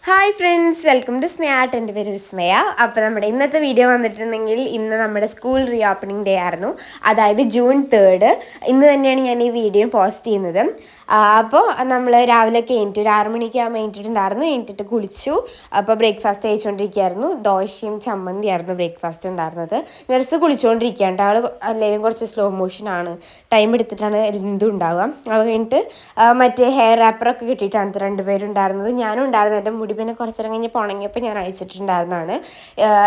Hi friends, welcome to Smaya. എൻ്റെ പേര് വിസ്മയ. അപ്പോൾ നമ്മുടെ ഇന്നത്തെ വീഡിയോ വന്നിട്ടുണ്ടെങ്കിൽ ഇന്ന് നമ്മുടെ സ്കൂൾ റീ ഓപ്പണിംഗ് ഡേ ആയിരുന്നു, അതായത് June 3. ഇന്ന് തന്നെയാണ് ഞാൻ ഈ വീഡിയോ പോസ്റ്റ് ചെയ്യുന്നത്. അപ്പോൾ നമ്മൾ രാവിലെയൊക്കെ എണീറ്റു, ഒരു 6 മണിക്ക് ആകുമ്പോൾ എണീറ്റിട്ടുണ്ടായിരുന്നു. എണീറ്റിട്ട് കുളിച്ചു. അപ്പോൾ ബ്രേക്ക്ഫാസ്റ്റ് കഴിച്ചുകൊണ്ടിരിക്കുകയായിരുന്നു. ദോശയും ചമ്മന്തിയായിരുന്നു ബ്രേക്ക്ഫാസ്റ്റ് ഉണ്ടായിരുന്നത്. നഴ്സ് കുളിച്ചുകൊണ്ടിരിക്കുകയാണ്. ആൾ അല്ലെങ്കിൽ കുറച്ച് സ്ലോ മോഷനാണ്, ടൈം എടുത്തിട്ടാണ് എന്തും ഉണ്ടാവുക. അത് കഴിഞ്ഞിട്ട് മറ്റേ ഹെയർ റാപ്പറൊക്കെ കിട്ടിയിട്ടാണ് രണ്ടുപേരുണ്ടായിരുന്നത്. ഞാനും ഉണ്ടായിരുന്നു. എൻ്റെ മുടി പിന്നെ കുറച്ചിടം കഴിഞ്ഞപ്പോൾ ഉണങ്ങിയപ്പോൾ ഞാൻ അഴിച്ചിട്ടുണ്ടായിരുന്നതാണ്.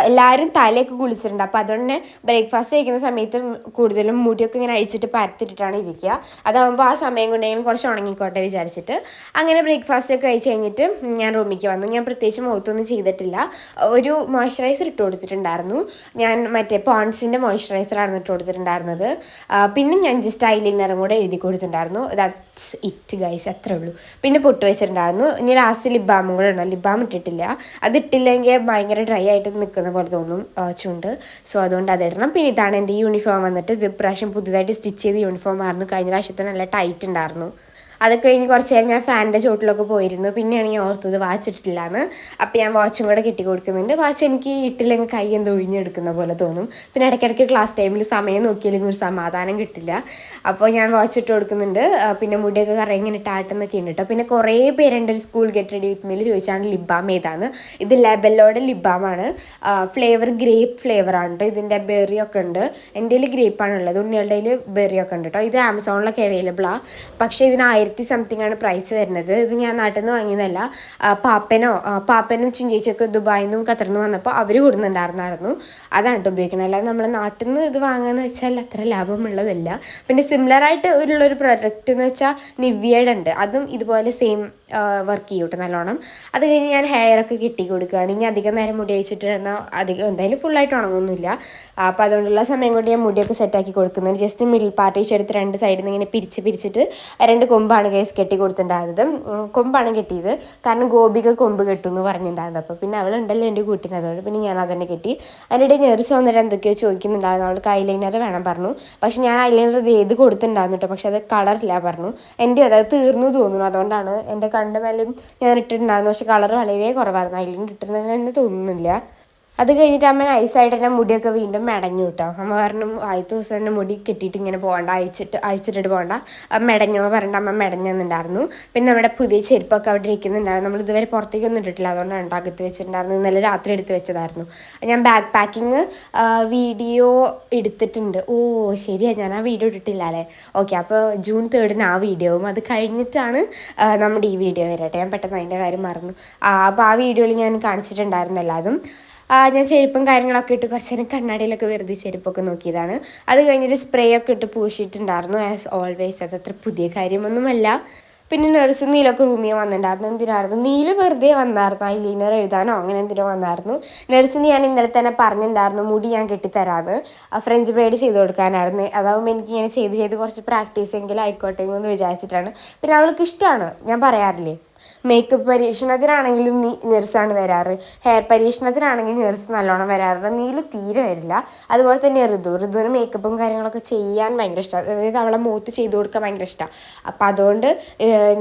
എല്ലാവരും തലയൊക്കെ കുളിച്ചിട്ടുണ്ട്. അപ്പോൾ അതുകൊണ്ട് ബ്രേക്ക്ഫാസ്റ്റ് കഴിക്കുന്ന സമയത്ത് കൂടുതലും മുടിയൊക്കെ ഇങ്ങനെ അഴിച്ചിട്ട് പരത്തിട്ടിട്ടാണ് ഇരിക്കുക. അതാകുമ്പോൾ ആ സമയം കൊണ്ടെങ്കിലും കുറച്ച് ഉണങ്ങിക്കോട്ടെ വിചാരിച്ചിട്ട് അങ്ങനെ ബ്രേക്ക്ഫാസ്റ്റ് ഒക്കെ കഴിച്ച് കഴിഞ്ഞിട്ട് ഞാൻ റൂമിലേക്ക് വന്നു. ഞാൻ പ്രത്യേകിച്ച് മുഖത്തൊന്നും ചെയ്തിട്ടില്ല. ഒരു മോയ്സ്ചറൈസർ ഇട്ട് കൊടുത്തിട്ടുണ്ടായിരുന്നു. ഞാൻ മറ്റേ പോൺസിൻ്റെ മോയ്സ്ചറൈസറാണ് ഇട്ട് കൊടുത്തിട്ടുണ്ടായിരുന്നത്. പിന്നെ ഞാൻ ജസ്റ്റ് ഐലൈനറും കൂടെ എഴുതി കൊടുത്തിട്ടുണ്ടായിരുന്നു. ദാറ്റ്സ് ഇറ്റ് ഗൈസ്, അത്രേ ഉള്ളൂ. പിന്നെ പൊട്ട് വെച്ചിട്ടുണ്ടായിരുന്നു. ഇനി ലാസ്റ്റ് ലിപ് ബാമും കൂടെ ഉണ്ടോ, ലിപ് ബാം ഇട്ടിട്ടില്ല. അതിട്ടില്ലെങ്കിൽ ഭയങ്കര ഡ്രൈ ആയിട്ട് നിൽക്കുന്ന പോലെ തോന്നും ചുണ്ട്. സോ അതുകൊണ്ട് അതിടണം. പിന്നെ ഇതാണ് എൻ്റെ യൂണിഫോം വന്നിട്ട്. ഇത് പ്രാവശ്യം പുതുതായിട്ട് സ്റ്റിച്ച് ചെയ്ത യൂണിഫോം ആയിരുന്നു. കഴിഞ്ഞ പ്രാവശ്യത്തെ നല്ല ടൈറ്റ് ഉണ്ടായിരുന്നു. അതൊക്കെ കഴിഞ്ഞ് കുറച്ച് നേരം ഞാൻ ഫാനിൻ്റെ ചോട്ടിലൊക്കെ പോയിരുന്നു. പിന്നെയാണ് ഞാൻ ഓർത്തത് വാച്ച് ഇട്ടിട്ടില്ല എന്ന്. അപ്പോൾ ഞാൻ വാച്ചും കൂടെ കെട്ടി കൊടുക്കുന്നുണ്ട്. വാച്ച് എനിക്ക് ഇട്ടില്ലെങ്കിൽ കൈ എന്തോ ഒഴിഞ്ഞെടുക്കുന്ന പോലെ തോന്നും. പിന്നെ ഇടയ്ക്കിടയ്ക്ക് ക്ലാസ് ടൈമിൽ സമയം നോക്കിയില്ലെങ്കിൽ ഒരു സമാധാനം കിട്ടില്ല. അപ്പോൾ ഞാൻ വാച്ച് ഇട്ട് കൊടുക്കുന്നുണ്ട്. പിന്നെ മുടിയൊക്കെ കറ ഇങ്ങനെ ടാട്ടെന്നൊക്കെ ഉണ്ട് കേട്ടോ. പിന്നെ കുറേ പേര് എൻ്റെ ഒരു school get ready with me ചോദിച്ചാണ് ലിപ് ബാം ഏതാണ്. ഇത് ലെബലോടെ ലിപ് ബാമാണ്. ഫ്ലേവർ ഗ്രേപ്പ് ഫ്ലേവറാണ് കേട്ടോ. ഇതിൻ്റെ ബെറിയൊക്കെ ഉണ്ട്. എൻ്റെ കയ്യിൽ ഗ്രേപ്പാണ് ഉള്ളത്, ഉണ്ണികളുടെ കയ്യിൽ ബെറിയൊക്കെ ഉണ്ട് കേട്ടോ. ഇത് ആമസോണിലൊക്കെ അവൈലബിളാണ്. പക്ഷേ ഇതിന് 1000 സംതിങ് ആണ് പ്രൈസ് വരുന്നത്. ഇത് ഞാൻ നാട്ടിൽ നിന്ന് വാങ്ങിയതല്ല. പാപ്പനും ചിഞ്ചേച്ചിയൊക്കെ ദുബായിൽ നിന്നും ഖത്തറിൽ നിന്ന് വന്നപ്പോൾ അവർ കൊടുക്കുന്നുണ്ടായിരുന്നു. അതാണ് കേട്ടോ ഉപയോഗിക്കുന്നത്. അല്ലാതെ നമ്മൾ നാട്ടിൽ നിന്ന് ഇത് വാങ്ങുകയെന്ന് വെച്ചാൽ അത്ര ലാഭമുള്ളതല്ല. പിന്നെ സിമിലറായിട്ട് ഉള്ളൊരു പ്രൊഡക്റ്റ് എന്ന് വെച്ചാൽ നിവ്യയുടെ ഉണ്ട്. അതും ഇതുപോലെ സെയിം വർക്ക് ചെയ്യും കേട്ടോ നല്ലോണം. അത് കഴിഞ്ഞ് ഞാൻ ഹെയറൊക്കെ കെട്ടി കൊടുക്കുകയാണ്. ഇനി അധികം നേരം മുടി വെച്ചിട്ട് എന്നാൽ അധികം എന്തായാലും ഫുള്ളായിട്ട് ഉണങ്ങുന്നില്ല. അപ്പോൾ അതുകൊണ്ടുള്ള സമയം കൊണ്ട് ഞാൻ മുടിയൊക്കെ സെറ്റാക്കി കൊടുക്കുന്നത്. ജസ്റ്റ് മിഡിൽ പാർട്ട് എടുത്ത് രണ്ട് സൈഡിൽ നിന്ന് ഇങ്ങനെ പിരിച്ചിട്ട് 2 കൊമ്പാണ് കേസ് കെട്ടി കൊടുത്തിട്ടുണ്ടായിരുന്നത്. കൊമ്പാണ് കെട്ടിയത്, കാരണം ഗോപിക കൊമ്പ് കെട്ടുമെന്ന് പറഞ്ഞിട്ടുണ്ടായിരുന്നു. അപ്പോൾ പിന്നെ അവളുണ്ടല്ലോ എൻ്റെ കൂട്ടിന്, അതുകൊണ്ട് പിന്നെ ഞാൻ അതന്നെ കെട്ടി. അതിനിടെ നേഴ്സ് വന്നിട്ട് എന്തൊക്കെയോ ചോദിക്കുന്നുണ്ടായിരുന്നു. അവൾക്ക് ഐലൈനർ വേണം പറഞ്ഞു. പക്ഷെ ഞാൻ ഐലൈനർ ഇത് കൊടുത്തിട്ടുണ്ടായിരുന്നു കേട്ടോ. പക്ഷെ അത് കളറില്ല പറഞ്ഞു. എൻ്റെ അത് തീർന്നു തോന്നുന്നു. അതുകൊണ്ടാണ് എൻ്റെ കണ്ട മേലും ഞാൻ ഇട്ടിട്ടുണ്ടായിരുന്നു. പക്ഷെ കളർ വളരെ കുറവായിരുന്നു. ഐലൈനർ ഇട്ടിട്ടുണ്ടെന്ന് തോന്നുന്നില്ല. അത് കഴിഞ്ഞിട്ട് അമ്മ നൈസായിട്ട് എൻ്റെ മുടിയൊക്കെ വീണ്ടും മെടഞ്ഞു കേട്ടോ. അമ്മ പറഞ്ഞു ആദ്യത്തെ ദിവസം തന്നെ മുടി കെട്ടിയിട്ട് ഇങ്ങനെ പോകണ്ട, അഴിച്ചിട്ടിട്ട് പോകണ്ട, മെടഞ്ഞോ പറഞ്ഞിട്ട് അമ്മ മെടഞ്ഞെന്നുണ്ടായിരുന്നു. പിന്നെ നമ്മുടെ പുതിയ ചെരുപ്പൊക്കെ അവിടെ ഇരിക്കുന്നുണ്ടായിരുന്നു. നമ്മൾ ഇതുവരെ പുറത്തേക്കൊന്നും ഇട്ടിട്ടില്ല, അതുകൊണ്ടാണ് അകത്ത് വെച്ചിട്ടുണ്ടായിരുന്നു. ഇന്നലെ രാത്രി എടുത്ത് വെച്ചതായിരുന്നു. ഞാൻ ബാക്ക് പാക്കിങ് വീഡിയോ എടുത്തിട്ടുണ്ട്. ഓ ശരിയാണ്, ഞാൻ ആ വീഡിയോ ഇട്ടിട്ടില്ല അല്ലേ. ഓക്കെ, അപ്പോൾ June 3 ആ വീഡിയോവും അത് കഴിഞ്ഞിട്ടാണ് നമ്മുടെ ഈ വീഡിയോ വരട്ടെ. ഞാൻ പെട്ടെന്ന് അതിൻ്റെ കാര്യം മറന്നു. അപ്പോൾ ആ വീഡിയോയിൽ ഞാൻ കാണിച്ചിട്ടുണ്ടായിരുന്നു എല്ലാതും. ഞാൻ ചെരുപ്പും കാര്യങ്ങളൊക്കെ ഇട്ട് കുറച്ച് നേരം കണ്ണാടിയിലൊക്കെ വെറുതെ ചെരുപ്പൊക്കെ നോക്കിയതാണ്. അത് കഴിഞ്ഞിട്ട് സ്പ്രേ ഒക്കെ ഇട്ട് പൂശിയിട്ടുണ്ടായിരുന്നു. ആസ് ഓൾവേസ് അതത്ര പുതിയ കാര്യമൊന്നുമല്ല. പിന്നെ നഴ്സും നീലൊക്കെ റൂമിൽ വന്നിട്ടുണ്ടായിരുന്നു. എന്തിനായിരുന്നു നീല് വെറുതെ വന്നായിരുന്നു, ഐലൈനർ എഴുതാനോ അങ്ങനെ എന്തിനോ വന്നായിരുന്നു. നഴ്സിന് ഞാൻ ഇന്നലെ തന്നെ പറഞ്ഞിട്ടുണ്ടായിരുന്നു മുടി ഞാൻ കെട്ടിത്തരാമെന്ന്. ഫ്രഞ്ച് ബ്രൈഡ് ചെയ്ത് കൊടുക്കാനായിരുന്നു. അതാവുമ്പോൾ എനിക്കിങ്ങനെ ചെയ്ത് കുറച്ച് പ്രാക്ടീസ് എങ്കിലും ആയിക്കോട്ടെ എന്ന് വിചാരിച്ചിട്ടാണ്. പിന്നെ അവൾക്ക് ഇഷ്ടമാണ്, ഞാൻ പറയാറില്ലേ. മേക്കപ്പ് പരീക്ഷണത്തിനാണെങ്കിലും നഴ്സാണ് വരാറ്, ഹെയർ പരീക്ഷണത്തിനാണെങ്കിലും നഴ്സ് നല്ലോണം വരാറുണ്ട്. നീല് തീരെ വരില്ല. അതുപോലെ തന്നെ ഋതുവിന് മേക്കപ്പും കാര്യങ്ങളൊക്കെ ചെയ്യാൻ ഭയങ്കര ഇഷ്ടമാണ്. അതായത് അവളെ മുഖത്ത് ചെയ്ത് കൊടുക്കാൻ ഭയങ്കര ഇഷ്ടമാണ്. അപ്പോൾ അതുകൊണ്ട്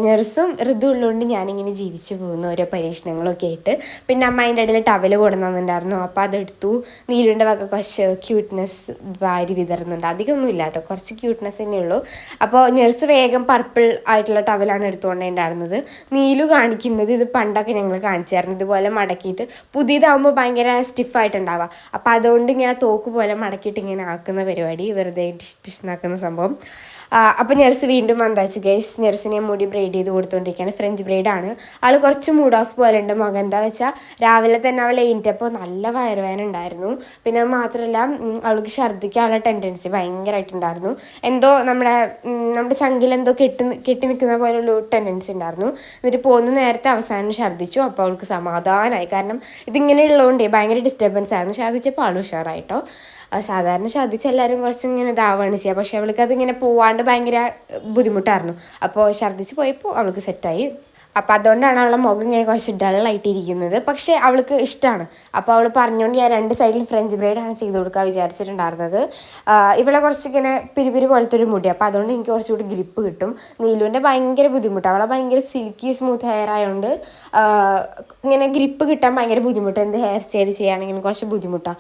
നഴ്സും ഋതു ഉള്ളതുകൊണ്ട് ഞാനിങ്ങനെ ജീവിച്ചു പോകുന്നു ഓരോ പരീക്ഷണങ്ങളൊക്കെ ആയിട്ട്. പിന്നെ അമ്മ അതിൻ്റെ ഇടയിൽ ടവൽ കൊണ്ടുവന്നിട്ടുണ്ടായിരുന്നു. അപ്പോൾ അതെടുത്തു. നീലുവിൻ്റെ വക കുറച്ച് ക്യൂട്ട്നെസ് വാരി വിതറുന്നുണ്ട്. അധികമൊന്നും ഇല്ല കേട്ടോ, കുറച്ച് ക്യൂട്ട്നെസ് തന്നെ ഉള്ളൂ. അപ്പോൾ നഴ്സ് വേഗം പർപ്പിൾ ആയിട്ടുള്ള ടവലാണ് എടുത്തുകൊണ്ടുണ്ടായിരുന്നത്. നീലു കാണിക്കുന്നത് ഇത് പണ്ടൊക്കെ ഞങ്ങൾ കാണിച്ചായിരുന്നു, ഇതുപോലെ മടക്കിയിട്ട്. പുതിയതാകുമ്പോൾ ഭയങ്കര സ്റ്റിഫായിട്ടുണ്ടാവുക. അപ്പോൾ അതുകൊണ്ട് ഇങ്ങനെ തോക്ക് പോലെ മടക്കിയിട്ട് ഇങ്ങനെ ആക്കുന്ന പരിപാടി, വെറുതെ ഡിഷ് എന്നാക്കുന്ന സംഭവം. അപ്പോൾ നഴ്സ് വീണ്ടും വന്നാച്ചു ഗൈസ്. നഴ്സിനെ മുടി ബ്രെയ്ഡ് ചെയ്ത് കൊടുത്തുകൊണ്ടിരിക്കുകയാണ്. ഫ്രഞ്ച് ബ്രെയ്ഡാണ്. ആൾ കുറച്ച് മൂഡ് ഓഫ് പോലെ ഉണ്ട് മുഖം. എന്താ വെച്ചാൽ രാവിലെ തന്നെ അവൾ എണീറ്റപ്പോൾ നല്ല വയറുവേദന ഉണ്ടായിരുന്നു. പിന്നെ അത് മാത്രമല്ല അവൾക്ക് ഛർദ്ദിക്കാനുള്ള ടെൻഡൻസി ഭയങ്കരമായിട്ടുണ്ടായിരുന്നു. എന്തോ നമ്മുടെ ചങ്കിലെന്തോ കെട്ടി നിൽക്കുന്ന പോലുള്ള ടെൻഡൻസി ഉണ്ടായിരുന്നു. എന്നിട്ട് പോകുന്ന നേരത്തെ അവസാനം ഛർദ്ദിച്ചു. അപ്പോൾ അവൾക്ക് സമാധാനമായി. കാരണം ഇതിങ്ങനെ ഉള്ളതുകൊണ്ടേ ഭയങ്കര ഡിസ്റ്റർബൻസ് ആയിരുന്നു. ഛർദ്ദിച്ചപ്പോൾ ആൾ ഉഷാറായിട്ടോ. സാധാരണ ഛർദ്ദിച്ച് എല്ലാവരും കുറച്ച് ഇങ്ങനെ ഇതാവുകയാണ് ചെയ്യുക. പക്ഷേ അവൾക്ക് അതിങ്ങനെ പോവാണ്ട് ഭയങ്കര ബുദ്ധിമുട്ടായിരുന്നു. അപ്പോൾ ഛർദ്ദിച്ച് പോയപ്പോൾ അവൾക്ക് സെറ്റായി. അപ്പോൾ അതുകൊണ്ടാണ് അവളുടെ മുഖം ഇങ്ങനെ കുറച്ച് ഡള്ളായിട്ടിരിക്കുന്നത്. പക്ഷേ അവൾക്ക് ഇഷ്ടമാണ്. അപ്പോൾ അവൾ പറഞ്ഞുകൊണ്ട് ഞാൻ രണ്ട് സൈഡിലും ഫ്രഞ്ച് ബ്രൈഡാണ് ചെയ്ത് കൊടുക്കാൻ വിചാരിച്ചിട്ടുണ്ടായിരുന്നത്. ഇവളെ കുറച്ച് ഇങ്ങനെ പിരിപിരി പോലത്തെ ഒരു മുടി, അപ്പോൾ അതുകൊണ്ട് എനിക്ക് കുറച്ചുകൂടി ഗ്രിപ്പ് കിട്ടും. നീലുവിൻ്റെ ഭയങ്കര ബുദ്ധിമുട്ടാണ്. അവളെ ഭയങ്കര സിൽക്കി സ്മൂത്ത് ഹെയർ ആയതുകൊണ്ട് ഇങ്ങനെ ഗ്രിപ്പ് കിട്ടാൻ ഭയങ്കര ബുദ്ധിമുട്ടാണ്. എന്ത് ഹെയർ സ്റ്റൈൽ ചെയ്യുകയാണെങ്കിലും കുറച്ച് ബുദ്ധിമുട്ടാണ്.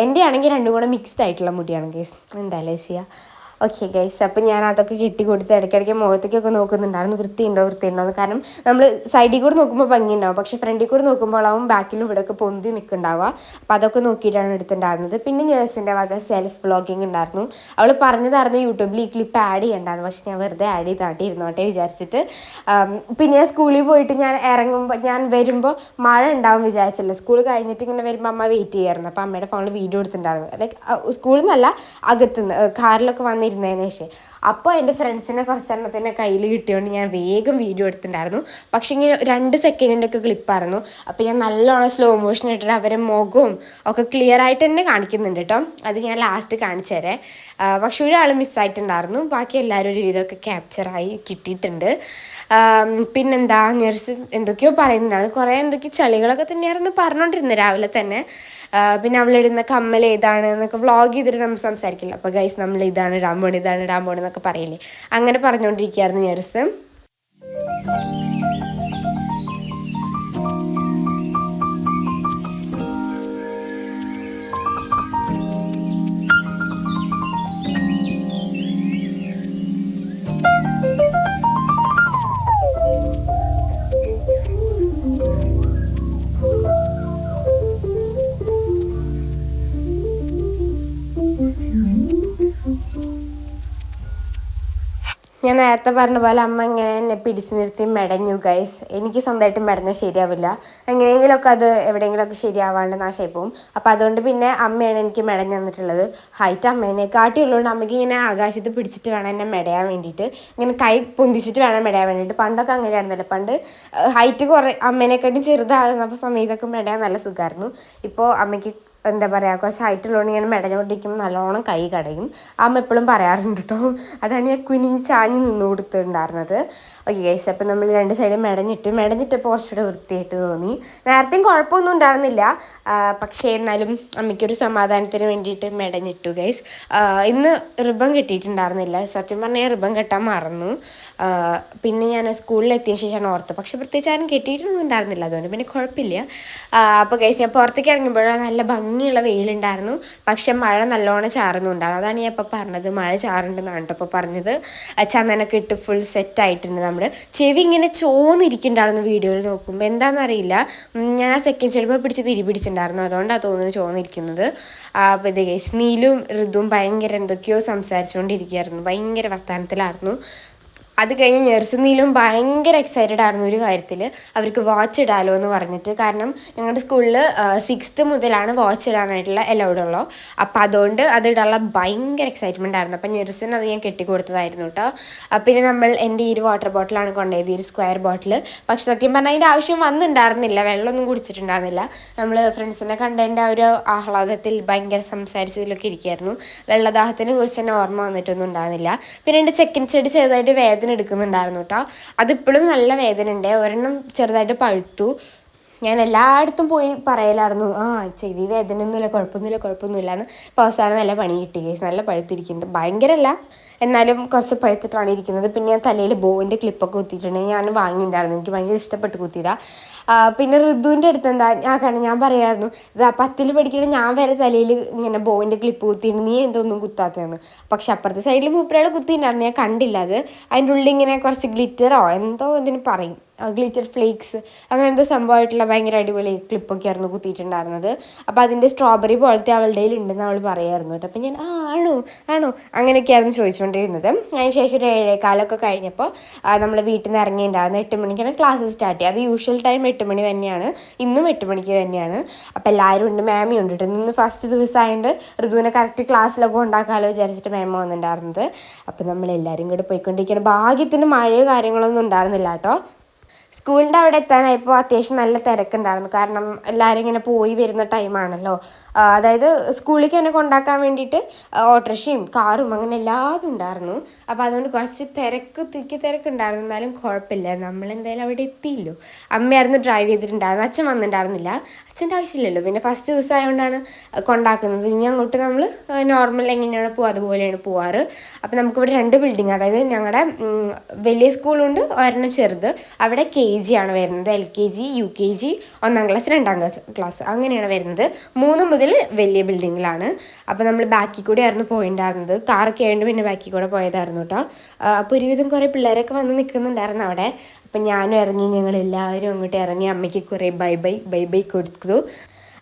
എൻ്റെ ആണെങ്കിൽ രണ്ടും കൂടെ മിക്സ്ഡ് ആയിട്ടുള്ള മുടിയാണ് ഗൈസ്. എന്തായാലും ചെയ്യുക. ഓക്കെ ഗൈസ്, അപ്പം ഞാൻ അതൊക്കെ കെട്ടി കൊടുത്ത് ഇടയ്ക്കിടയ്ക്ക് മുഖത്തേക്കൊക്കെ നോക്കുന്നുണ്ടായിരുന്നു വൃത്തിയുണ്ടോ എന്ന്. കാരണം നമ്മൾ സൈഡിൽ കൂടെ നോക്കുമ്പോൾ ഭംഗിയുണ്ടാവും, പക്ഷേ ഫ്രണ്ടിൽ കൂടെ നോക്കുമ്പോഴാവും ബാക്കിലും ഇവിടെയൊക്കെ പൊന്തി നിൽക്കുന്നുണ്ടാവുക. അപ്പോൾ അതൊക്കെ നോക്കിയിട്ടാണ് എടുത്തിട്ടുണ്ടായിരുന്നത്. പിന്നെ നേഴ്സിൻ്റെ വക സെൽഫ് വ്ളോഗിങ് ഉണ്ടായിരുന്നു. അവൾ പറഞ്ഞതായിരുന്നു യൂട്യൂബിൽ ഈ ക്ലിപ്പ് ആഡ് ചെയ്യണ്ടായിരുന്നു, പക്ഷേ ഞാൻ വെറുതെ ആഡ് ചെയ്താട്ടി ഇരുന്നോട്ടെ വിചാരിച്ചിട്ട്. പിന്നെ ഞാൻ സ്കൂളിൽ പോയിട്ട് ഞാൻ വരുമ്പോൾ മഴ ഉണ്ടാവും വിചാരിച്ചില്ല. സ്കൂൾ കഴിഞ്ഞിട്ട് ഇങ്ങനെ വരുമ്പോൾ അമ്മ വെയിറ്റ് ചെയ്യായിരുന്നു. അപ്പോൾ അമ്മയുടെ ഫോണിൽ വീഡിയോ എടുത്തിട്ടുണ്ടായിരുന്നു. ലൈക്ക് സ്കൂളിൽ നിന്നല്ല, അകത്തുനിന്ന് കാറിലൊക്കെ വന്നിരുന്നതിന് ശേഷം. അപ്പോൾ എൻ്റെ ഫ്രണ്ട്സിനെ കുറച്ചെണ്ണത്തിൻ്റെ കയ്യിൽ കിട്ടിയോണ്ട് ഞാൻ വേഗം വീഡിയോ എടുത്തിട്ടുണ്ടായിരുന്നു. പക്ഷേ ഇങ്ങനെ 2 സെക്കൻഡിൻ്റെ ഒക്കെ ക്ലിപ്പായിരുന്നു. അപ്പോൾ ഞാൻ നല്ലോണം സ്ലോ മോഷൻ ഇട്ടിട്ട് അവരെ മുഖവും ഒക്കെ ക്ലിയർ ആയിട്ട് തന്നെ കാണിക്കുന്നുണ്ട് കേട്ടോ. അത് ഞാൻ ലാസ്റ്റ് കാണിച്ചു തരാം. പക്ഷെ ഒരാൾ മിസ്സായിട്ടുണ്ടായിരുന്നു. ബാക്കി എല്ലാവരും ഒരു വിധമൊക്കെ ക്യാപ്ചറായി കിട്ടിയിട്ടുണ്ട്. പിന്നെന്താ, നഴ്സ് എന്തൊക്കെയോ പറയുന്നുണ്ടായിരുന്നു. കുറേ എന്തൊക്കെയോ ചളികളൊക്കെ തന്നെയായിരുന്നു പറഞ്ഞുകൊണ്ടിരുന്നത് രാവിലെ തന്നെ. പിന്നെ അവളിടുന്ന കമ്മൽ ഏതാണ് എന്നൊക്കെ വ്ളോഗ് ചെയ്തിട്ട് നമ്മൾ സംസാരിക്കില്ല. അപ്പോൾ ഗൈസ്, നമ്മൾ ഇതാണ് ഇടാൻ പോണി എന്നൊക്കെ പറയില്ലേ, അങ്ങനെ പറഞ്ഞുകൊണ്ടിരിക്കുകയായിരുന്നു നഴ്സ്. ഞാൻ നേരത്തെ പറഞ്ഞ പോലെ അമ്മ ഇങ്ങനെ എന്നെ പിടിച്ചു നിർത്തി മെടഞ്ഞു ഗൈസ്. എനിക്ക് സ്വന്തമായിട്ട് മെടഞ്ഞാൽ ശരിയാവില്ല. എങ്ങനെയെങ്കിലുമൊക്കെ അത് എവിടെയെങ്കിലുമൊക്കെ ശരിയാവാണ്ട് നാശമായി പോകും. അപ്പോൾ അതുകൊണ്ട് പിന്നെ അമ്മയാണ് എനിക്ക് മെടഞ്ഞു തന്നിട്ടുള്ളത്. ഹൈറ്റ് അമ്മേനെക്കാട്ടിയുള്ളതുകൊണ്ട് അമ്മയ്ക്ക് ഇങ്ങനെ ആകാശത്ത് പിടിച്ചിട്ട് വേണം എന്നെ മെടയാൻ വേണ്ടിയിട്ട്. ഇങ്ങനെ കൈ പൊന്തിച്ചിട്ട് വേണം മെടയാൻ വേണ്ടിയിട്ട്. പണ്ടൊക്കെ അങ്ങനെയായിരുന്നല്ലോ. പണ്ട് ഹൈറ്റ് അമ്മേനെക്കാട്ടും ചെറുതാകുന്ന സമയത്തൊക്കെ മെടയാൻ നല്ല സുഖമായിരുന്നു. ഇപ്പോൾ അമ്മയ്ക്ക് എന്താ പറയുക, കുറച്ച് ഹൈറ്റുള്ളതുകൊണ്ട് ഇങ്ങനെ മെടഞ്ഞുകൊണ്ടിരിക്കുമ്പോൾ നല്ലോണം കൈ കടയും. അമ്മ എപ്പോഴും പറയാറുണ്ട് കേട്ടോ. അതാണ് ഞാൻ കുനിഞ്ഞ് ചാഞ്ഞ് നിന്ന് കൊടുത്തിട്ടുണ്ടായിരുന്നത്. ഓക്കെ ഗൈസ്, അപ്പം നമ്മൾ 2 സൈഡും മെടഞ്ഞിട്ടപ്പോൾ കുറച്ചുകൂടെ വൃത്തിയായിട്ട് തോന്നി. നേരത്തെയും കുഴപ്പമൊന്നും ഉണ്ടായിരുന്നില്ല, പക്ഷേ എന്നാലും അമ്മയ്ക്കൊരു സമാധാനത്തിന് വേണ്ടിയിട്ട് മെടഞ്ഞിട്ടു ഗൈസ്. ഇന്ന് റിബൺ കെട്ടിയിട്ടുണ്ടായിരുന്നില്ല. സത്യം പറഞ്ഞാൽ റിബൺ കെട്ടാൻ മറന്നു. പിന്നെ ഞാൻ സ്കൂളിലെത്തിയ ശേഷമാണ് ഓർത്തത്. പക്ഷേ പ്രത്യേകിച്ച് ആരും കെട്ടിയിട്ടൊന്നും ഉണ്ടായിരുന്നില്ല, അതുകൊണ്ട് പിന്നെ കുഴപ്പമില്ല. അപ്പോൾ ഗൈസ്, ഞാൻ പുറത്തേക്ക് ഇറങ്ങുമ്പോഴാണ് നല്ല ഭംഗിയുള്ള വെയിലുണ്ടായിരുന്നു. പക്ഷെ മഴ നല്ലോണം ചാറുന്നുണ്ടായിരുന്നു. അതാണ് ഞാൻ ഇപ്പോൾ പറഞ്ഞത്, മഴ ചാറുണ്ടെന്നാണ് കേട്ടോ ഇപ്പോൾ പറഞ്ഞത്. ചന്ദനൊക്കെ ഇട്ട് ഫുൾ സെറ്റായിട്ടുണ്ട്. നമ്മുടെ ചെവി ഇങ്ങനെ ചോന്നിരിക്കുന്നുണ്ടായിരുന്നു വീഡിയോയിൽ നോക്കുമ്പോൾ. എന്താണെന്നറിയില്ല, ഞാൻ ആ സെക്കൻഡ് സൈഡിൽ പിടിച്ച് പിടിച്ചിട്ടുണ്ടായിരുന്നു. അതുകൊണ്ടാണ് തോന്നുന്നു ചോന്നിരിക്കുന്നത്. അപ്പോൾ ഇത് ഗൈസ്, നീലും ഋതുവും ഭയങ്കര എന്തൊക്കെയോ സംസാരിച്ചുകൊണ്ടിരിക്കുകയായിരുന്നു. ഭയങ്കര വർത്തമാനത്തിലായിരുന്നു. അത് കഴിഞ്ഞ് നഴ്സിംഗിലും ഭയങ്കര എക്സൈറ്റഡ് ആയിരുന്നു ഒരു കാര്യത്തിൽ. അവർക്ക് വാച്ച് ഇടാലോ എന്ന് പറഞ്ഞിട്ട്. കാരണം ഞങ്ങളുടെ സ്കൂളിൽ 6th മുതലാണ് വാച്ച് ഇടാനായിട്ടുള്ള അലൗഡ് ഉള്ളൂ. അപ്പോൾ അതുകൊണ്ട് അത് ഇടാനുള്ള ഭയങ്കര എക്സൈറ്റ്മെൻ്റ് ആയിരുന്നു. അപ്പം നഴ്സിന് അത് ഞാൻ കെട്ടിക്കൊടുത്തതായിരുന്നു കേട്ടോ. പിന്നെ നമ്മൾ എൻ്റെ ഈ ഒരു വാട്ടർ ബോട്ടിലാണ് കൊണ്ടുപോയത്, ഈ ഒരു സ്ക്വയർ ബോട്ടിൽ. പക്ഷെ സത്യം പറഞ്ഞാൽ അതിൻ്റെ ആവശ്യം വന്നിട്ടുണ്ടായിരുന്നില്ല, വെള്ളമൊന്നും കുടിച്ചിട്ടുണ്ടായിരുന്നില്ല. നമ്മൾ ഫ്രണ്ട്സിനെ കണ്ടതിൻ്റെ ആ ഒരു ആഹ്ലാദത്തിൽ ഭയങ്കര സംസാരിച്ചതിലൊക്കെ ഇരിക്കുകയായിരുന്നു. വെള്ളദാഹത്തിനെ കുറിച്ച് തന്നെ ഓർമ്മ വന്നിട്ടൊന്നും ഉണ്ടായിരുന്നില്ല. പിന്നെ എൻ്റെ സെക്കൻഡ് സൈഡ് ചെറുതായിട്ട് വേദന എടുക്കുന്നുണ്ടായിരുന്നു കേട്ടോ. അതിപ്പോഴും നല്ല വേദന ഉണ്ട്. ഒരെണ്ണം ചെറുതായിട്ട് പഴുത്തു. ഞാൻ എല്ലായിടത്തും പോയി പറയലായിരുന്നു, ചെവി വേദനയൊന്നുമില്ല, കുഴപ്പമൊന്നുമില്ല എന്ന്. ഇപ്പോൾ അവസാനം നല്ല പണി കിട്ടി കേസ്. നല്ല പഴുത്തിരിക്കുന്നുണ്ട്, ഭയങ്കരമല്ല എന്നാലും കുറച്ച് പഴുത്തിട്ടാണ് ഇരിക്കുന്നത്. പിന്നെ ഞാൻ തലയിൽ ബോവിൻ്റെ ക്ലിപ്പൊക്കെ കുത്തിയിട്ടുണ്ട്. ഞാൻ വാങ്ങിയിട്ടുണ്ടായിരുന്നു, എനിക്ക് ഭയങ്കര ഇഷ്ടപ്പെട്ട് കുത്തിയതാണ്. പിന്നെ ഋതുവിൻ്റെ അടുത്ത് കാരണം ഞാൻ പറയായിരുന്നു, ഇതാ 10ൽ പഠിക്കണം ഞാൻ വരെ തലയിൽ ഇങ്ങനെ ബോവിൻ്റെ ക്ലിപ്പ് കുത്തിയിട്ട് നീ എന്തൊന്നും കുത്താത്തതെന്ന്. പക്ഷെ അപ്പുറത്തെ സൈഡിൽ മൂപ്പരാൾ കുത്തിയിട്ടുണ്ടായിരുന്നു, ഞാൻ കണ്ടില്ല അത്. അതിൻ്റെ ഉള്ളിൽ ഇങ്ങനെ കുറച്ച് ഗ്ലിറ്ററോ എന്തോ ഇതിന് പറയും, ഗ്ലിറ്റർ ഫ്ലേക്സ് അങ്ങനെ എന്തോ സംഭവമായിട്ടുള്ള ഭയങ്കര അടിപൊളി ക്ലിപ്പൊക്കെ ആയിരുന്നു കുത്തിയിട്ടുണ്ടായിരുന്നത്. അപ്പോൾ അതിൻ്റെ സ്ട്രോബെറി പോലത്തെ അവളുടെ ഉണ്ടെന്ന് അവൾ പറയായിരുന്നു കേട്ടോ. അപ്പം ഞാൻ ആണോ അങ്ങനെയൊക്കെയായിരുന്നു ചോദിച്ചുകൊണ്ടിരുന്നത്. അതിന് ശേഷം ഒരു 7:15 കഴിഞ്ഞപ്പോൾ നമ്മൾ വീട്ടിൽ നിന്ന് ഇറങ്ങിയിട്ടുണ്ടായിരുന്നു. 8 മണിക്കാണ് ക്ലാസ് സ്റ്റാർട്ട് ചെയ്യുക. അത് യൂഷ്വൽ ടൈം 8 മണി തന്നെയാണ്, ഇന്നും 8 മണിക്ക് തന്നെയാണ്. അപ്പോൾ എല്ലാവരും ഉണ്ട്, മാമി ഉണ്ട് കേട്ടോ. ഇന്ന് ഫസ്റ്റ് ദിവസമായതുകൊണ്ട് ഋതുവിനെ കറക്റ്റ് ക്ലാസ്സിലൊക്കെ ഉണ്ടാക്കാമല്ലോ വിചാരിച്ചിട്ട് മാമ വന്നിട്ടുണ്ടായിരുന്നത്. അപ്പോൾ നമ്മളെല്ലാവരും കൂടെ പോയിക്കൊണ്ടിരിക്കുകയാണ്. ഭാഗ്യത്തിന് മഴയോ കാര്യങ്ങളൊന്നും ഉണ്ടായിരുന്നില്ല കേട്ടോ. സ്കൂളിൻ്റെ അവിടെ എത്താനായപ്പോൾ അത്യാവശ്യം നല്ല തിരക്കുണ്ടായിരുന്നു. കാരണം എല്ലാവരും ഇങ്ങനെ പോയി വരുന്ന ടൈമാണല്ലോ. അതായത് സ്കൂളിലേക്ക് തന്നെ കൊണ്ടാക്കാൻ വേണ്ടിയിട്ട് ഓട്ടോറിക്ഷയും കാറും അങ്ങനെ എല്ലാതും ഉണ്ടായിരുന്നു. അപ്പോൾ അതുകൊണ്ട് കുറച്ച് തിരക്കുണ്ടായിരുന്നു. എന്നാലും കുഴപ്പമില്ല, നമ്മളെന്തായാലും അവിടെ എത്തിയില്ലോ. അമ്മയായിരുന്നു ഡ്രൈവ് ചെയ്തിട്ടുണ്ടായിരുന്നു, അച്ഛൻ വന്നിട്ടുണ്ടായിരുന്നില്ല. അച്ഛൻ്റെ ആവശ്യമില്ലല്ലോ, പിന്നെ ഫസ്റ്റ് ദിവസം ആയതുകൊണ്ടാണ് കൊണ്ടാക്കുന്നത്. ഇനി അങ്ങോട്ട് നമ്മൾ നോർമൽ എങ്ങനെയാണ് പോവുക അതുപോലെയാണ് പോവാറ്. അപ്പോൾ നമുക്കിവിടെ 2 ബിൽഡിങ്, അതായത് ഞങ്ങളുടെ വലിയ സ്കൂളുണ്ട്, ഒരെണ്ണം ചെറുത്. അവിടെ KG ആണ് വരുന്നത്, LKG UKG 1ാം ക്ലാസ് 2ാം ക്ലാസ് അങ്ങനെയാണ് വരുന്നത്. 3 മുതൽ വലിയ ബിൽഡിങ്ങിലാണ്. അപ്പോൾ നമ്മൾ ബാക്കിൽ കൂടെ ആയിരുന്നു പോയിട്ടുണ്ടായിരുന്നത്, കാറൊക്കെ ആയതുകൊണ്ട് പിന്നെ ബാക്കിൽ കൂടെ പോയതായിരുന്നു കേട്ടോ. അപ്പോൾ ഒരുവിധം കുറേ പിള്ളേരൊക്കെ വന്ന് നിൽക്കുന്നുണ്ടായിരുന്നു അവിടെ. അപ്പം ഞാനും ഇറങ്ങി, ഞങ്ങളെല്ലാവരും അങ്ങോട്ട് ഇറങ്ങി, അമ്മയ്ക്ക് കുറേ ബൈ ബൈ കൊടുത്തു.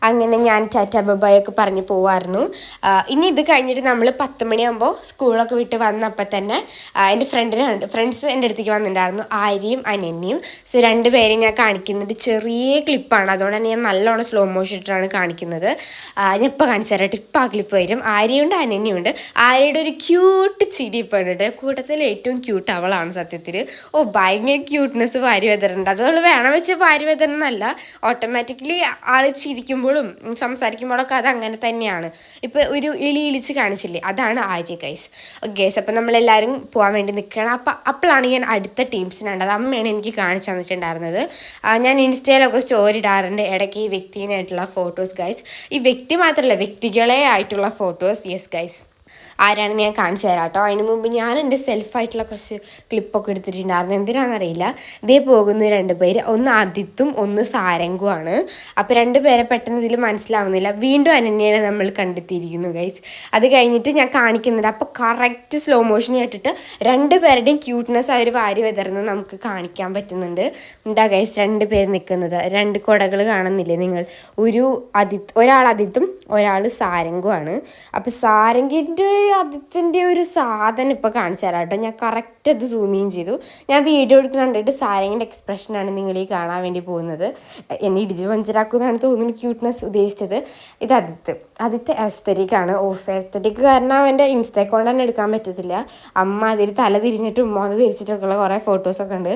അങ്ങനെ ഞാൻ ടാറ്റ ബൈയൊക്കെ പറഞ്ഞ് പോവായിരുന്നു. ഇനി ഇത് കഴിഞ്ഞിട്ട് നമ്മൾ 10 മണിയാകുമ്പോൾ സ്കൂളൊക്കെ വിട്ട് വന്നപ്പോൾ തന്നെ എൻ്റെ ഫ്രണ്ട്സ് എൻ്റെ അടുത്തേക്ക് വന്നിട്ടുണ്ടായിരുന്നു, ആര്യയും അനന്യയും. സോ 2 പേരെയും ഞാൻ കാണിക്കുന്നത് ചെറിയ ക്ലിപ്പാണ്, അതുകൊണ്ട് തന്നെ ഞാൻ നല്ലോണം സ്ലോ മോഷൻ ഇട്ടാണ് കാണിക്കുന്നത്. ഞാൻ ഇപ്പോൾ കാണിച്ചു തരാം, ഇപ്പോൾ ആ ക്ലിപ്പ് വരും. ആര്യയുണ്ട് അനന്യയുണ്ട്. ആര്യയുടെ ഒരു ക്യൂട്ട് ചിരി ഇപ്പോൾ ഉണ്ട്, കൂട്ടത്തിൽ ഏറ്റവും ക്യൂട്ട് അവളാണ് സത്യത്തിൽ. ഭയങ്കര ക്യൂട്ട്നെസ് വാരി വെതറുണ്ട്. അതുകൊണ്ട് വേണം വെച്ച് വാരി വെതറുന്നല്ല, ഓട്ടോമാറ്റിക്കലി ആൾ ചിരിക്കുമ്പോൾ സംസാരിക്കുമ്പോഴൊക്കെ അത് അങ്ങനെ തന്നെയാണ്. ഇപ്പോൾ ഒരു ഇളിച്ച് കാണിച്ചില്ലേ, അതാണ് ആര്യ ഗൈസ്. ഗൈസ് അപ്പോൾ നമ്മളെല്ലാവരും പോകാൻ വേണ്ടി നിൽക്കുകയാണ്. അപ്പോഴാണ് ഞാൻ അടുത്ത ടീംസിനുണ്ടത്, അമ്മയാണ് എനിക്ക് കാണിച്ചു തന്നിട്ടുണ്ടായിരുന്നത്. ഞാൻ ഇൻസ്റ്റയിലൊക്കെ സ്റ്റോറി ഇടാറുണ്ട് ഇടയ്ക്ക് ഈ വ്യക്തിനായിട്ടുള്ള ഫോട്ടോസ് ഗൈസ്. ഈ വ്യക്തി മാത്രമല്ല, വ്യക്തികളെ ആയിട്ടുള്ള ഫോട്ടോസ്. യെസ് ഗൈസ്, ആരാണെന്ന് ഞാൻ കാണിച്ചു തരാം കേട്ടോ. അതിന് മുമ്പ് ഞാൻ എൻ്റെ സെൽഫായിട്ടുള്ള കുറച്ച് ക്ലിപ്പൊക്കെ എടുത്തിട്ടുണ്ടായിരുന്നു, എന്തിനാണെന്നറിയില്ല. ഇതേ പോകുന്ന 2 പേര്, ഒന്ന് ആദിത്തും ഒന്ന് സാരംഗുമാണ്. അപ്പോൾ 2 പേരെ പെട്ടെന്ന് ഇതിൽ മനസ്സിലാവുന്നില്ല. വീണ്ടും അനന്യനെ നമ്മൾ കണ്ടെത്തിയിരിക്കുന്നു ഗൈസ്. അത് കഴിഞ്ഞിട്ട് ഞാൻ കാണിക്കുന്നുണ്ട്. അപ്പോൾ കറക്റ്റ് സ്ലോ മോഷൻ ഇട്ടിട്ട് 2 പേരുടെയും ക്യൂട്ട്നെസ് അവർ വാരി വെതറുന്നത് നമുക്ക് കാണിക്കാൻ പറ്റുന്നുണ്ട്. എന്താ ഗൈസ് 2 പേര് നിൽക്കുന്നത്, 2 കുടകൾ കാണുന്നില്ലേ നിങ്ങൾ? ഒരാൾ ആദിത്തും ഒരാൾ സാരംഗുമാണ്. അപ്പോൾ സാരംഗിൻ്റെ ആദിത്യൻ്റെ ഒരു സാധനം ഇപ്പോൾ കാണിച്ചു തരാം കേട്ടോ. ഞാൻ കറക്റ്റ് അത് സൂമിങ് ചെയ്തു. ഞാൻ വീഡിയോ എടുക്കുന്നുണ്ടിട്ട് സാരംഗിൻ്റെ എക്സ്പ്രഷനാണ് നിങ്ങൾ ഈ കാണാൻ വേണ്ടി പോകുന്നത്. എന്നെ ഇടിച്ച് പഞ്ചറാക്കുമെന്നാണ് തോന്നുന്നു ക്യൂട്ട്നെസ് ഉദ്ദേശിച്ചത്. ഇത് ആദിത്യ എസ്തറ്റിക്കാണ്. എസ്തറ്റിക് കാരണം അവൻ്റെ ഇൻസ്റ്റ അക്കൗണ്ട് തന്നെ എടുക്കാൻ പറ്റത്തില്ല. അമ്മ അതിൽ തല തിരിഞ്ഞിട്ടും മോനെ തിരിച്ചിട്ടൊക്കെയുള്ള കുറേ ഫോട്ടോസൊക്കെ ഉണ്ട്.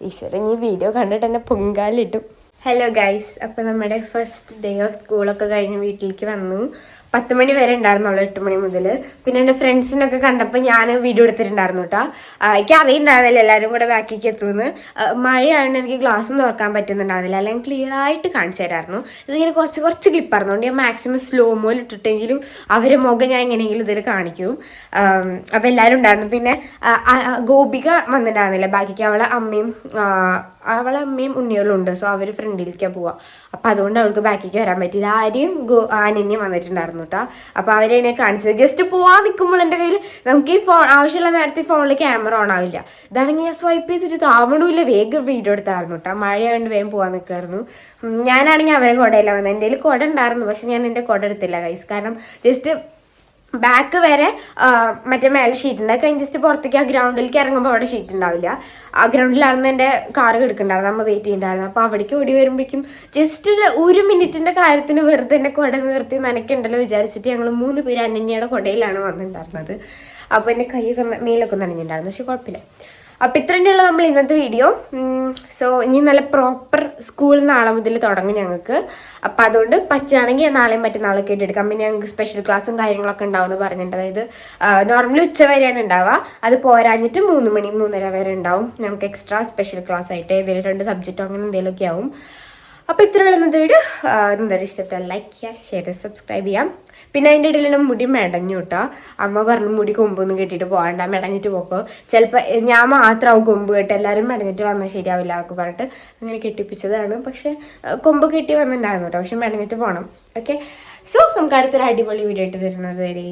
ഈശ്വരൻ ഈ വീഡിയോ കണ്ടിട്ട് എന്നെ പൊങ്കാലിട്ടും. ഹലോ ഗൈസ്, അപ്പോൾ നമ്മുടെ ഫസ്റ്റ് ഡേ ഓഫ് സ്കൂളൊക്കെ കഴിഞ്ഞ് വീട്ടിലേക്ക് വന്നു. 10 മണി വരെ ഉണ്ടായിരുന്നുള്ളൂ, 8 മണി മുതൽ. പിന്നെ എൻ്റെ ഫ്രണ്ട്സിനൊക്കെ കണ്ടപ്പോൾ ഞാൻ വീഡിയോ എടുത്തിട്ടുണ്ടായിരുന്നു കേട്ടോ. എനിക്ക് അറിയുന്നുണ്ടായിരുന്നില്ല എല്ലാവരും കൂടെ ബാക്കിലേക്ക് എത്തുമെന്ന്. മഴയായതുകൊണ്ട് എനിക്ക് ഗ്ലാസ്സും തുറക്കാൻ പറ്റുന്നുണ്ടായിരുന്നില്ല, അല്ലെങ്കിൽ ക്ലിയർ ആയിട്ട് കാണിച്ചു തരായിരുന്നു. ഇതിങ്ങനെ കുറച്ച് ക്ലിപ്പായിരുന്നു, അതുകൊണ്ട് ഞാൻ മാക്സിമം സ്ലോ മോയിൽ ഇട്ടിട്ടെങ്കിലും അവരെ മുഖം ഞാൻ എങ്ങനെയെങ്കിലും ഇതിൽ കാണിക്കും. അപ്പോൾ എല്ലാവരും ഉണ്ടായിരുന്നു. പിന്നെ ഗോപിക വന്നിട്ടുണ്ടായിരുന്നില്ല ബാക്കിക്ക്, അവളെ അമ്മയും ഉണ്ണികളും ഉണ്ട്. സോ അവർ ഫ്രണ്ടിലേക്കാണ് പോവുക. അപ്പോൾ അതുകൊണ്ട് അവൾക്ക് ബാക്കിലേക്ക് വരാൻ പറ്റില്ല. ആരെയും ആനന്യം വന്നിട്ടുണ്ടായിരുന്നു കേട്ടോ. അപ്പോൾ അവരെന്നെ കാണിച്ചത്. ജസ്റ്റ് പോകാൻ നിൽക്കുമ്പോൾ എൻ്റെ കയ്യിൽ നമുക്ക് ഈ ഫോൺ ആവശ്യമുള്ള നേരത്തെ ഫോണിൽ ക്യാമറ ഓൺ ആവില്ല. ഇതാണെങ്കിൽ ഞാൻ സ്വൈപ്പ് ചെയ്തിട്ട് താവണമില്ല, വേഗം വീഡിയോ എടുത്തായിരുന്നു കേട്ടോ. മഴയായതുകൊണ്ട് വേഗം പോകാൻ നിൽക്കായിരുന്നു. ഞാനാണെങ്കിൽ അവരെ കുടയില്ല വന്നത്. എൻ്റെ കയ്യിൽ കുട ഉണ്ടായിരുന്നു, പക്ഷെ ഞാൻ എൻ്റെ കുട എടുത്തില്ല ഗൈസ്. കാരണം ജസ്റ്റ് ബാക്ക് വരെ മറ്റേ മേലെ ഷീറ്റ് ഉണ്ട്, കഴിഞ്ഞ് ജസ്റ്റ് പുറത്തേക്ക് ആ ഗ്രൗണ്ടിലേക്ക് ഇറങ്ങുമ്പോൾ അവിടെ ഷീറ്റ് ഉണ്ടാവില്ല. ആ ഗ്രൗണ്ടിലായിരുന്നു എൻ്റെ കാറ് കിടക്കുന്നുണ്ടായിരുന്നു, നമ്മൾ വെയിറ്റ് ചെയ്യുന്നുണ്ടായിരുന്നു. അപ്പോൾ അവിടേക്ക് ഓടി വരുമ്പോഴേക്കും ജസ്റ്റ് ഒരു മിനിറ്റിൻ്റെ കാര്യത്തിന് വെറുതെ എൻ്റെ കുട നിർത്തി നനയ്ക്കുണ്ടല്ലോ വിചാരിച്ചിട്ട് ഞങ്ങൾ 3 പേര് അനന്യയുടെ കുടയിലാണ് വന്നിട്ടുണ്ടായിരുന്നത്. അപ്പോൾ എൻ്റെ കൈയൊക്കെ മേലൊക്കെ നനഞ്ഞിട്ടുണ്ടായിരുന്നു, പക്ഷെ കുഴപ്പമില്ല. അപ്പോൾ ഇത്രയുള്ള നമ്മൾ ഇന്നത്തെ വീഡിയോ. സോ ഇനി നല്ല പ്രോപ്പർ സ്കൂൾ നാളെ മുതൽ തുടങ്ങും ഞങ്ങൾക്ക്. അപ്പോൾ അതുകൊണ്ട് പറ്റുകയാണെങ്കിൽ നാളെയും മറ്റന്നാളൊക്കെ ആയിട്ട് എടുക്കാം. പിന്നെ ഞങ്ങൾക്ക് സ്പെഷ്യൽ ക്ലാസ്സും കാര്യങ്ങളൊക്കെ ഉണ്ടാവുമെന്ന് പറഞ്ഞിട്ടുണ്ട്. അതായത് നോർമലി ഉച്ച വരെയാണ് ഉണ്ടാവുക, അത് പോരാഞ്ഞിട്ട് 3 മണി 3:30 വരെ ഉണ്ടാവും. ഞങ്ങൾക്ക് എക്സ്ട്രാ സ്പെഷ്യൽ ക്ലാസ് ആയിട്ട് ഏതെങ്കിലും 2 സബ്ജക്റ്റോ അങ്ങനെ എന്തെങ്കിലുമൊക്കെ ആവും. അപ്പോൾ ഇത്രയുള്ള ഇന്നത്തെ വീഡിയോ. എന്തായാലും ഇഷ്ടപ്പെട്ടാൽ ലൈക്ക് ചെയ്യുക, ഷെയർ, സബ്സ്ക്രൈബ് ചെയ്യാം. പിന്നെ അതിൻ്റെ ഇടയിൽ മുടി മെടഞ്ഞു കേട്ടോ. അമ്മ പറഞ്ഞു മുടി കൊമ്പൊന്നും കെട്ടിയിട്ട് പോകണ്ട, മെടഞ്ഞിട്ട് പോക്കോ, ചിലപ്പോൾ ഞാൻ മാത്രമാവും കൊമ്പ് കെട്ടി, എല്ലാവരും മെടഞ്ഞിട്ട് വന്നാൽ ശരിയാവില്ല എന്നൊക്കെ പറഞ്ഞിട്ട് അങ്ങനെ കെട്ടിപ്പിച്ചതാണ്. പക്ഷെ കൊമ്പ് കെട്ടി വന്നിട്ടുണ്ടായിരുന്നു കേട്ടോ, പക്ഷെ മെടഞ്ഞിട്ട് പോകണം. ഓക്കെ, സോ നമുക്ക് അടുത്തൊരു അടിപൊളി വീഡിയോ ആയിട്ട് വരുന്നത് വരെ.